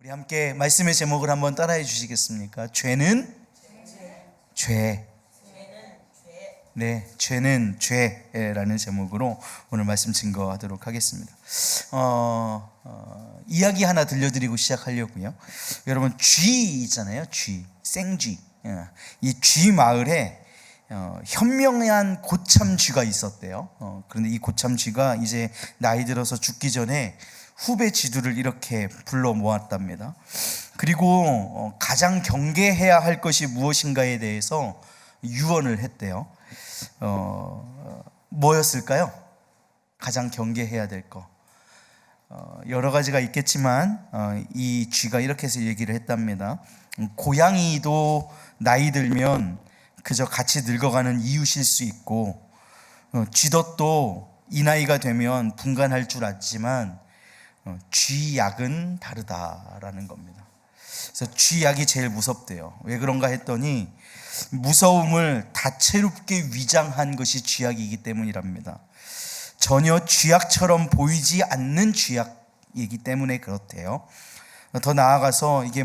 우리 함께 말씀의 제목을 한번 따라해 주시겠습니까? 죄는 죄. 네, 죄는 죄라는 제목으로 오늘 말씀 증거하도록 하겠습니다. 이야기 하나 들려드리고 시작하려고요. 여러분, 쥐 있잖아요. 쥐, 생쥐. 이 쥐 마을에 현명한 고참쥐가 있었대요. 그런데 이 고참쥐가 이제 나이 들어서 죽기 전에 후배 쥐들을 이렇게 불러 모았답니다. 그리고 가장 경계해야 할 것이 무엇인가에 대해서 유언을 했대요. 뭐였을까요? 가장 경계해야 될 거. 여러 가지가 있겠지만 이 쥐가 이렇게 해서 얘기를 했답니다. 고양이도 나이 들면 그저 같이 늙어가는 이웃일 수 있고, 쥐덫도 이 나이가 되면 분간할 줄 알지만 쥐약은 다르다라는 겁니다. 그래서 쥐약이 제일 무섭대요. 왜 그런가 했더니 무서움을 다채롭게 위장한 것이 쥐약이기 때문이랍니다. 전혀 쥐약처럼 보이지 않는 쥐약이기 때문에 그렇대요. 더 나아가서 이게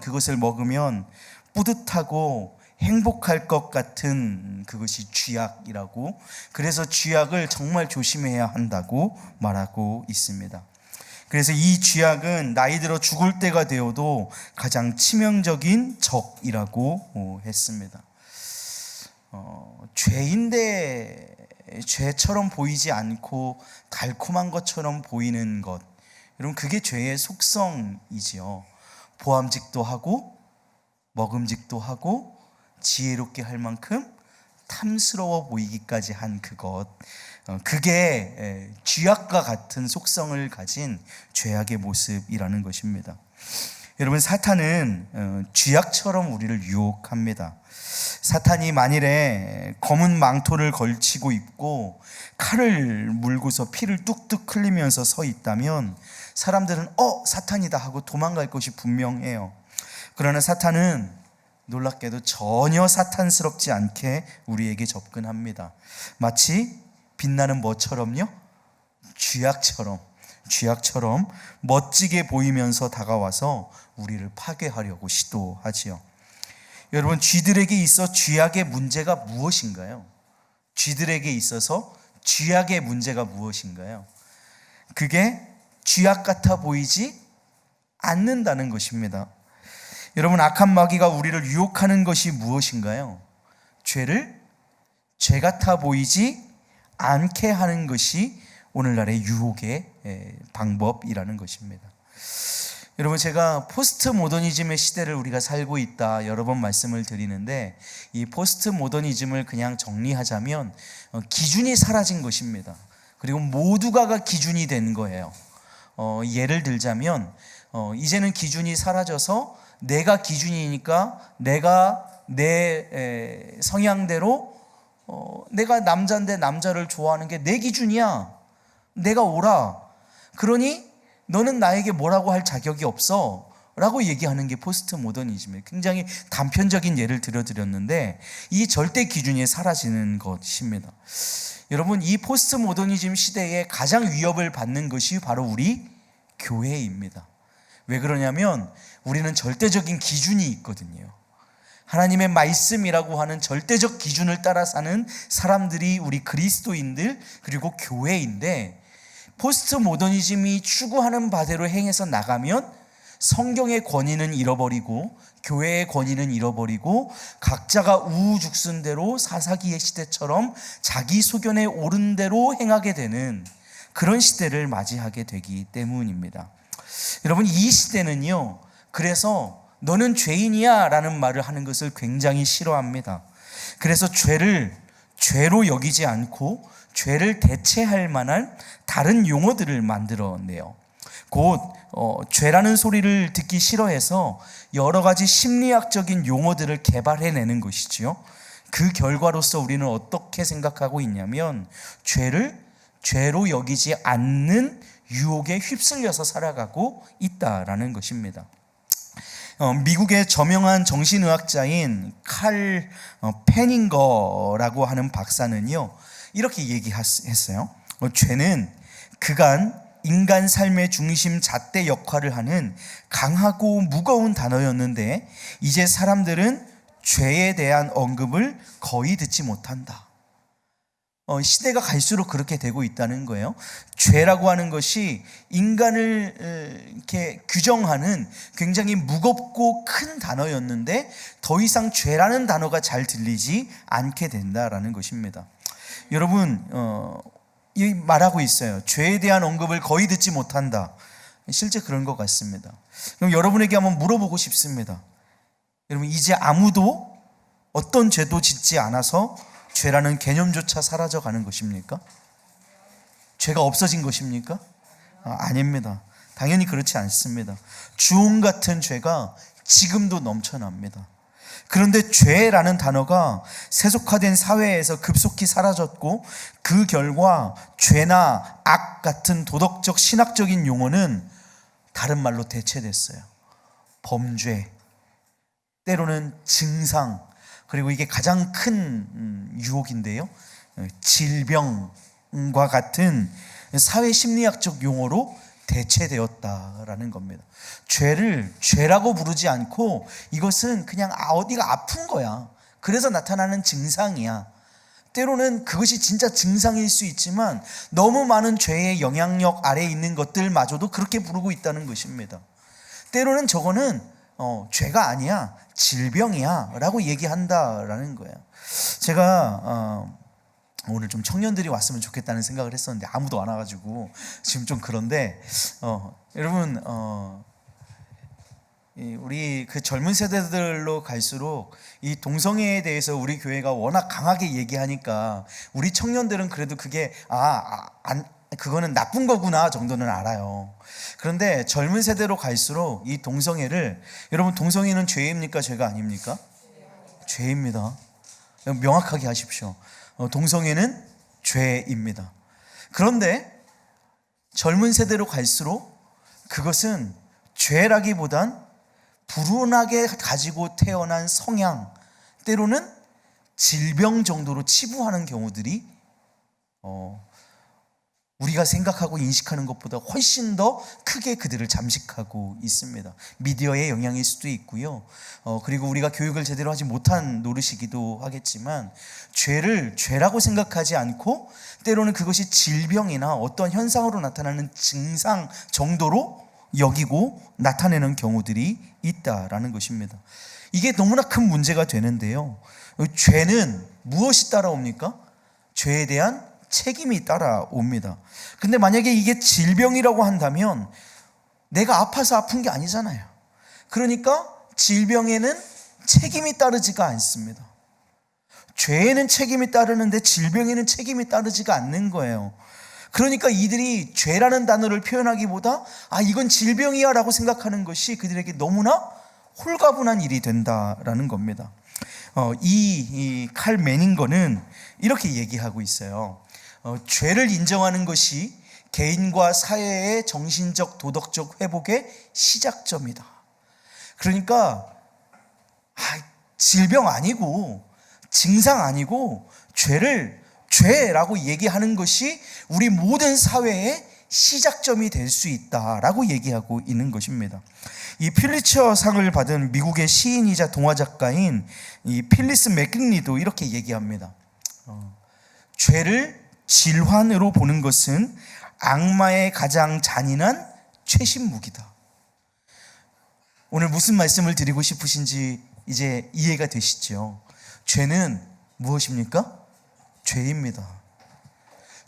그것을 먹으면 뿌듯하고 행복할 것 같은 그것이 쥐약이라고, 그래서 쥐약을 정말 조심해야 한다고 말하고 있습니다. 그래서 이 쥐약은 나이 들어 죽을 때가 되어도 가장 치명적인 적이라고 했습니다. 죄인데 죄처럼 보이지 않고 달콤한 것처럼 보이는 것, 여러분, 그게 죄의 속성이지요. 보암직도 하고 먹음직도 하고 지혜롭게 할 만큼 탐스러워 보이기까지 한 그것, 그게 쥐약과 같은 속성을 가진 죄악의 모습이라는 것입니다. 여러분, 사탄은 쥐약처럼 우리를 유혹합니다. 사탄이 만일에 검은 망토를 걸치고 있고 칼을 물고서 피를 뚝뚝 흘리면서 서 있다면 사람들은 사탄이다 하고 도망갈 것이 분명해요. 그러나 사탄은 놀랍게도 전혀 사탄스럽지 않게 우리에게 접근합니다. 마치 빛나는 뭐처럼요? 쥐약처럼 멋지게 보이면서 다가와서 우리를 파괴하려고 시도하지요. 여러분, 쥐들에게 있어 쥐약의 문제가 무엇인가요? 쥐들에게 있어서 쥐약의 문제가 무엇인가요? 그게 쥐약 같아 보이지 않는다는 것입니다. 여러분, 악한 마귀가 우리를 유혹하는 것이 무엇인가요? 죄 같아 보이지 않게 하는 것이 오늘날의 유혹의 방법이라는 것입니다. 여러분, 제가 포스트 모더니즘의 시대를 우리가 살고 있다 여러 번 말씀을 드리는데, 이 포스트 모더니즘을 그냥 정리하자면 기준이 사라진 것입니다. 그리고 모두가가 기준이 된 거예요. 예를 들자면 이제는 기준이 사라져서 내가 기준이니까 내가 내 성향대로 내가 남자인데 남자를 좋아하는 게 내 기준이야. 내가 옳아. 그러니 너는 나에게 뭐라고 할 자격이 없어 라고 얘기하는 게 포스트 모더니즘이에요. 굉장히 단편적인 예를 들어드렸는데 이 절대 기준이 사라지는 것입니다. 여러분, 이 포스트 모더니즘 시대에 가장 위협을 받는 것이 바로 우리 교회입니다. 왜 그러냐면 우리는 절대적인 기준이 있거든요. 하나님의 말씀이라고 하는 절대적 기준을 따라 사는 사람들이 우리 그리스도인들, 그리고 교회인데, 포스트 모더니즘이 추구하는 바대로 행해서 나가면 성경의 권위는 잃어버리고 교회의 권위는 잃어버리고 각자가 우후죽순대로 사사기의 시대처럼 자기 소견에 옳은 대로 행하게 되는 그런 시대를 맞이하게 되기 때문입니다. 여러분, 이 시대는요, 그래서 너는 죄인이야 라는 말을 하는 것을 굉장히 싫어합니다. 그래서 죄를 죄로 여기지 않고 죄를 대체할 만한 다른 용어들을 만들어내요. 곧 죄라는 소리를 듣기 싫어해서 여러 가지 심리학적인 용어들을 개발해내는 것이지요. 그 결과로서 우리는 어떻게 생각하고 있냐면 죄를 죄로 여기지 않는 유혹에 휩쓸려서 살아가고 있다라는 것입니다. 미국의 저명한 정신의학자인 칼 페닝거라고 하는 박사는요, 이렇게 얘기했어요. 죄는 그간 인간 삶의 중심 잣대 역할을 하는 강하고 무거운 단어였는데 이제 사람들은 죄에 대한 언급을 거의 듣지 못한다. 시대가 갈수록 그렇게 되고 있다는 거예요. 죄라고 하는 것이 인간을 이렇게 규정하는 굉장히 무겁고 큰 단어였는데 더 이상 죄라는 단어가 잘 들리지 않게 된다라는 것입니다. 여러분, 이 말하고 있어요. 죄에 대한 언급을 거의 듣지 못한다. 실제 그런 것 같습니다. 그럼 여러분에게 한번 물어보고 싶습니다. 여러분, 이제 아무도 어떤 죄도 짓지 않아서 죄라는 개념조차 사라져가는 것입니까? 죄가 없어진 것입니까? 아닙니다. 당연히 그렇지 않습니다. 주홍 같은 죄가 지금도 넘쳐납니다. 그런데 죄라는 단어가 세속화된 사회에서 급속히 사라졌고 그 결과 죄나 악 같은 도덕적 신학적인 용어는 다른 말로 대체됐어요. 범죄, 때로는 증상, 그리고 이게 가장 큰 유혹인데요, 질병과 같은 사회 심리학적 용어로 대체되었다라는 겁니다. 죄를 죄라고 부르지 않고 이것은 그냥 어디가 아픈 거야, 그래서 나타나는 증상이야. 때로는 그것이 진짜 증상일 수 있지만 너무 많은 죄의 영향력 아래에 있는 것들마저도 그렇게 부르고 있다는 것입니다. 때로는 저거는 죄가 아니야, 질병이야 라고 얘기한다라는 거예요. 제가 오늘 좀 청년들이 왔으면 좋겠다는 생각을 했었는데 아무도 안 와가지고 지금 좀 그런데 여러분, 우리 그 젊은 세대들로 갈수록 이 동성애에 대해서 우리 교회가 워낙 강하게 얘기하니까 우리 청년들은 그래도 그게 그거는 나쁜 거구나 정도는 알아요. 그런데 젊은 세대로 갈수록 이 동성애를, 여러분, 동성애는 죄입니까, 죄가 아닙니까? 죄입니다. 명확하게 하십시오. 동성애는 죄입니다. 그런데 젊은 세대로 갈수록 그것은 죄라기보단 불운하게 가지고 태어난 성향, 때로는 질병 정도로 치부하는 경우들이 우리가 생각하고 인식하는 것보다 훨씬 더 크게 그들을 잠식하고 있습니다. 미디어의 영향일 수도 있고요. 그리고 우리가 교육을 제대로 하지 못한 노릇이기도 하겠지만 죄를 죄라고 생각하지 않고 때로는 그것이 질병이나 어떤 현상으로 나타나는 증상 정도로 여기고 나타내는 경우들이 있다라는 것입니다. 이게 너무나 큰 문제가 되는데요. 죄는 무엇이 따라옵니까? 죄에 대한 책임이 따라옵니다. 근데 만약에 이게 질병이라고 한다면 내가 아파서 아픈 게 아니잖아요. 그러니까 질병에는 책임이 따르지가 않습니다. 죄에는 책임이 따르는데 질병에는 책임이 따르지가 않는 거예요. 그러니까 이들이 죄라는 단어를 표현하기보다 이건 질병이야 라고 생각하는 것이 그들에게 너무나 홀가분한 일이 된다라는 겁니다. 이 칼 메닝거는 이렇게 얘기하고 있어요. 죄를 인정하는 것이 개인과 사회의 정신적 도덕적 회복의 시작점이다. 그러니까 질병 아니고 증상 아니고 죄를 죄라고 얘기하는 것이 우리 모든 사회의 시작점이 될 수 있다라고 얘기하고 있는 것입니다. 이 퓰리처 상을 받은 미국의 시인이자 동화 작가인 이 필리스 맥긴리도 이렇게 얘기합니다. 죄를 질환으로 보는 것은 악마의 가장 잔인한 최신 무기다. 오늘 무슨 말씀을 드리고 싶으신지 이제 이해가 되시죠? 죄는 무엇입니까? 죄입니다.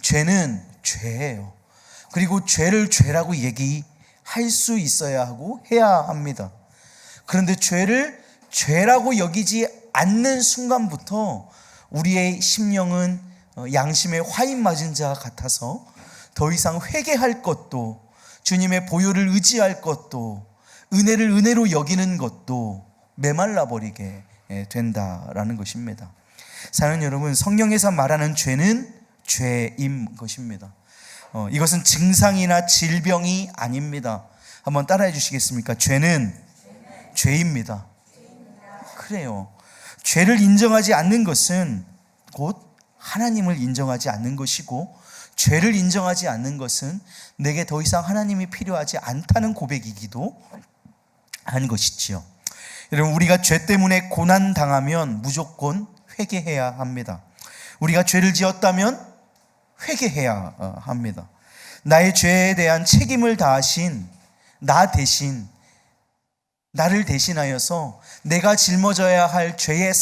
죄는 죄예요. 그리고 죄를 죄라고 얘기할 수 있어야 하고 해야 합니다. 그런데 죄를 죄라고 여기지 않는 순간부터 우리의 심령은 양심의 화인 맞은 자 같아서 더 이상 회개할 것도, 주님의 보혈을 의지할 것도, 은혜를 은혜로 여기는 것도 메말라 버리게 된다라는 것입니다. 사랑하는 여러분, 성경에서 말하는 죄는 죄인 것입니다. 이것은 증상이나 질병이 아닙니다. 한번 따라해 주시겠습니까? 죄는 죄입니다. 그래요. 죄를 인정하지 않는 것은 곧 하나님을 인정하지 않는 것이고, 죄를 인정하지 않는 것은 내게 더 이상 하나님이 필요하지 않다는 고백이기도 한 것이지요. 여러분, 우리가 죄 때문에 고난 당하면 무조건 회개해야 합니다. 우리가 죄를 지었다면 회개해야 합니다. 나의 죄에 대한 책임을 다하신 나 대신, 나를 대신하여서 내가 짊어져야 할 죄의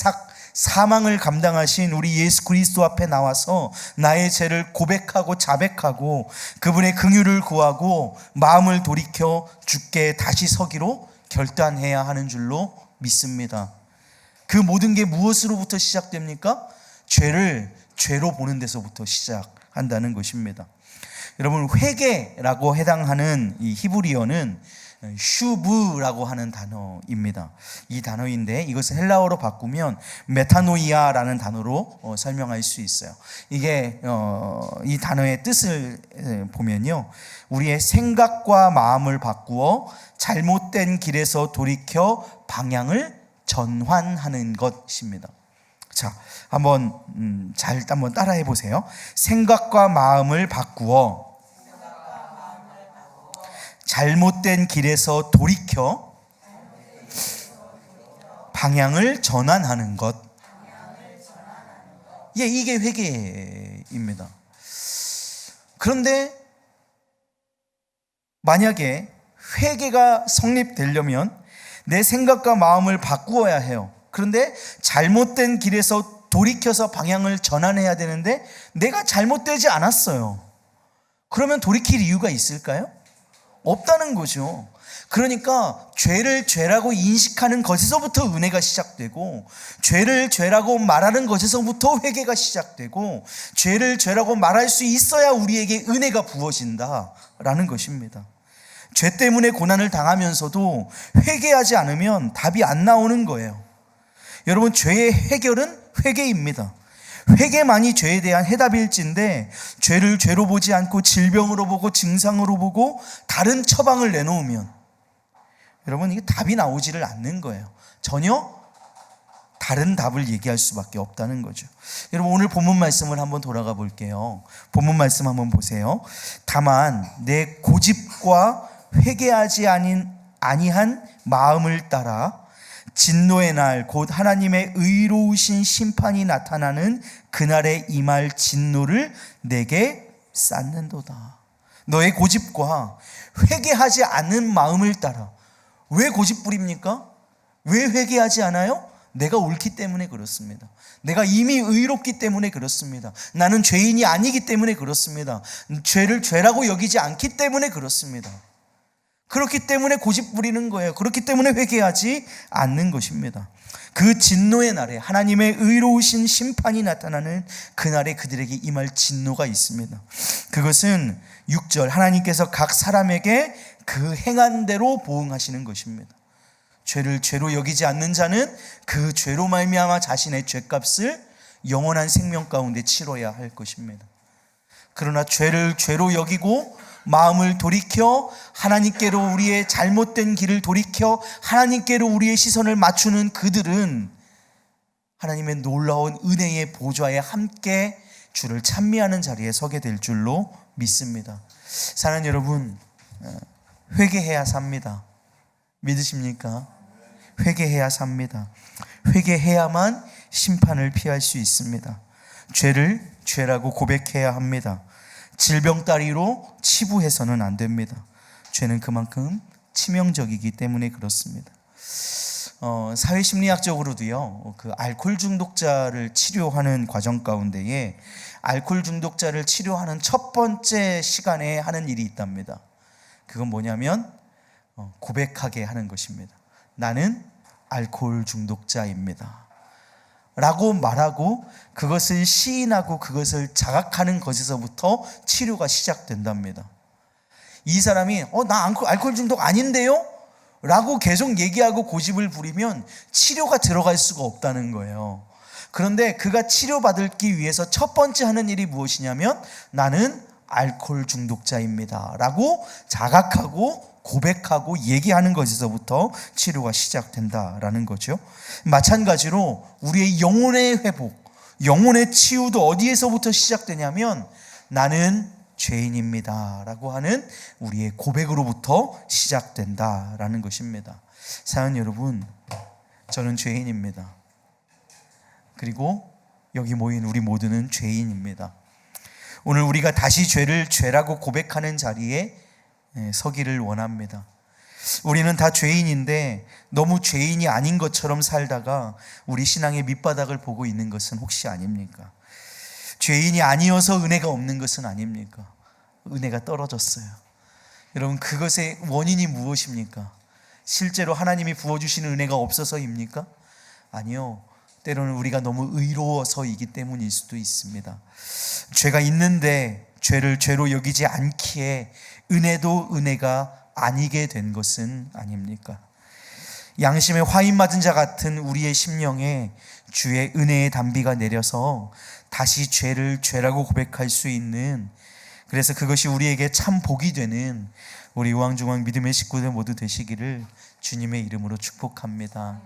사망을 감당하신 우리 예수 그리스도 앞에 나와서 나의 죄를 고백하고 자백하고 그분의 긍휼을 구하고 마음을 돌이켜 주께 다시 서기로 결단해야 하는 줄로 믿습니다. 그 모든 게 무엇으로부터 시작됩니까? 죄를 죄로 보는 데서부터 시작한다는 것입니다. 여러분, 회개라고 해당하는 이 히브리어는 슈브라고 하는 단어입니다. 이 단어인데 이것을 헬라어로 바꾸면 메타노이아라는 단어로 설명할 수 있어요. 이게 이 단어의 뜻을 보면요, 우리의 생각과 마음을 바꾸어 잘못된 길에서 돌이켜 방향을 전환하는 것입니다. 자, 한번 따라해 보세요. 생각과 마음을 바꾸어 잘못된 길에서 돌이켜 방향을 전환하는 것. 예, 이게 회개입니다. 그런데 만약에 회개가 성립되려면 내 생각과 마음을 바꾸어야 해요. 그런데 잘못된 길에서 돌이켜서 방향을 전환해야 되는데 내가 잘못되지 않았어요. 그러면 돌이킬 이유가 있을까요? 없다는 거죠. 그러니까 죄를 죄라고 인식하는 것에서부터 은혜가 시작되고, 죄를 죄라고 말하는 것에서부터 회개가 시작되고, 죄를 죄라고 말할 수 있어야 우리에게 은혜가 부어진다라는 것입니다. 죄 때문에 고난을 당하면서도 회개하지 않으면 답이 안 나오는 거예요. 여러분, 죄의 해결은 회개입니다. 회개만이 죄에 대한 해답일진데, 죄를 죄로 보지 않고 질병으로 보고 증상으로 보고 다른 처방을 내놓으면 여러분, 이게 답이 나오지를 않는 거예요. 전혀 다른 답을 얘기할 수밖에 없다는 거죠. 여러분, 오늘 본문 말씀을 한번 돌아가 볼게요. 본문 말씀 한번 보세요. 다만 내 고집과 회개하지 아니한 마음을 따라 진노의 날, 곧 하나님의 의로우신 심판이 나타나는 그날에 임할 진노를 내게 쌓는도다. 너의 고집과 회개하지 않는 마음을 따라. 왜 고집 부립니까? 왜 회개하지 않아요? 내가 옳기 때문에 그렇습니다. 내가 이미 의롭기 때문에 그렇습니다. 나는 죄인이 아니기 때문에 그렇습니다. 죄를 죄라고 여기지 않기 때문에 그렇습니다. 그렇기 때문에 고집 부리는 거예요. 그렇기 때문에 회개하지 않는 것입니다. 그 진노의 날에 하나님의 의로우신 심판이 나타나는 그날에 그들에게 임할 진노가 있습니다. 그것은 6절, 하나님께서 각 사람에게 그 행한 대로 보응하시는 것입니다. 죄를 죄로 여기지 않는 자는 그 죄로 말미암아 자신의 죄값을 영원한 생명 가운데 치러야 할 것입니다. 그러나 죄를 죄로 여기고 마음을 돌이켜 하나님께로, 우리의 잘못된 길을 돌이켜 하나님께로 우리의 시선을 맞추는 그들은 하나님의 놀라운 은혜의 보좌에 함께 주를 찬미하는 자리에 서게 될 줄로 믿습니다. 사랑하는 여러분, 회개해야 삽니다. 믿으십니까? 회개해야 삽니다. 회개해야만 심판을 피할 수 있습니다. 죄를 죄라고 고백해야 합니다. 질병 따위로 치부해서는 안 됩니다. 죄는 그만큼 치명적이기 때문에 그렇습니다. 사회심리학적으로도요, 그 알코올 중독자를 치료하는 과정 가운데에 알코올 중독자를 치료하는 첫 번째 시간에 하는 일이 있답니다. 그건 뭐냐면 고백하게 하는 것입니다. 나는 알코올 중독자입니다 라고 말하고 그것을 시인하고 그것을 자각하는 것에서부터 치료가 시작된답니다. 이 사람이 나 알코올 중독 아닌데요? 라고 계속 얘기하고 고집을 부리면 치료가 들어갈 수가 없다는 거예요. 그런데 그가 치료받기 위해서 첫 번째 하는 일이 무엇이냐면 나는 알코올 중독자입니다 라고 자각하고 고백하고 얘기하는 것에서부터 치료가 시작된다라는 거죠. 마찬가지로 우리의 영혼의 회복, 영혼의 치유도 어디에서부터 시작되냐면 나는 죄인입니다 라고 하는 우리의 고백으로부터 시작된다라는 것입니다. 사랑하는 여러분, 저는 죄인입니다. 그리고 여기 모인 우리 모두는 죄인입니다. 오늘 우리가 다시 죄를 죄라고 고백하는 자리에 서기를 원합니다. 우리는 다 죄인인데 너무 죄인이 아닌 것처럼 살다가 우리 신앙의 밑바닥을 보고 있는 것은 혹시 아닙니까? 죄인이 아니어서 은혜가 없는 것은 아닙니까? 은혜가 떨어졌어요. 여러분, 그것의 원인이 무엇입니까? 실제로 하나님이 부어주시는 은혜가 없어서입니까? 아니요. 때로는 우리가 너무 의로워서이기 때문일 수도 있습니다. 죄가 있는데 죄를 죄로 여기지 않기에 은혜도 은혜가 아니게 된 것은 아닙니까? 양심에 화인 맞은 자 같은 우리의 심령에 주의 은혜의 단비가 내려서 다시 죄를 죄라고 고백할 수 있는, 그래서 그것이 우리에게 참 복이 되는 우리 우왕중왕 믿음의 식구들 모두 되시기를 주님의 이름으로 축복합니다.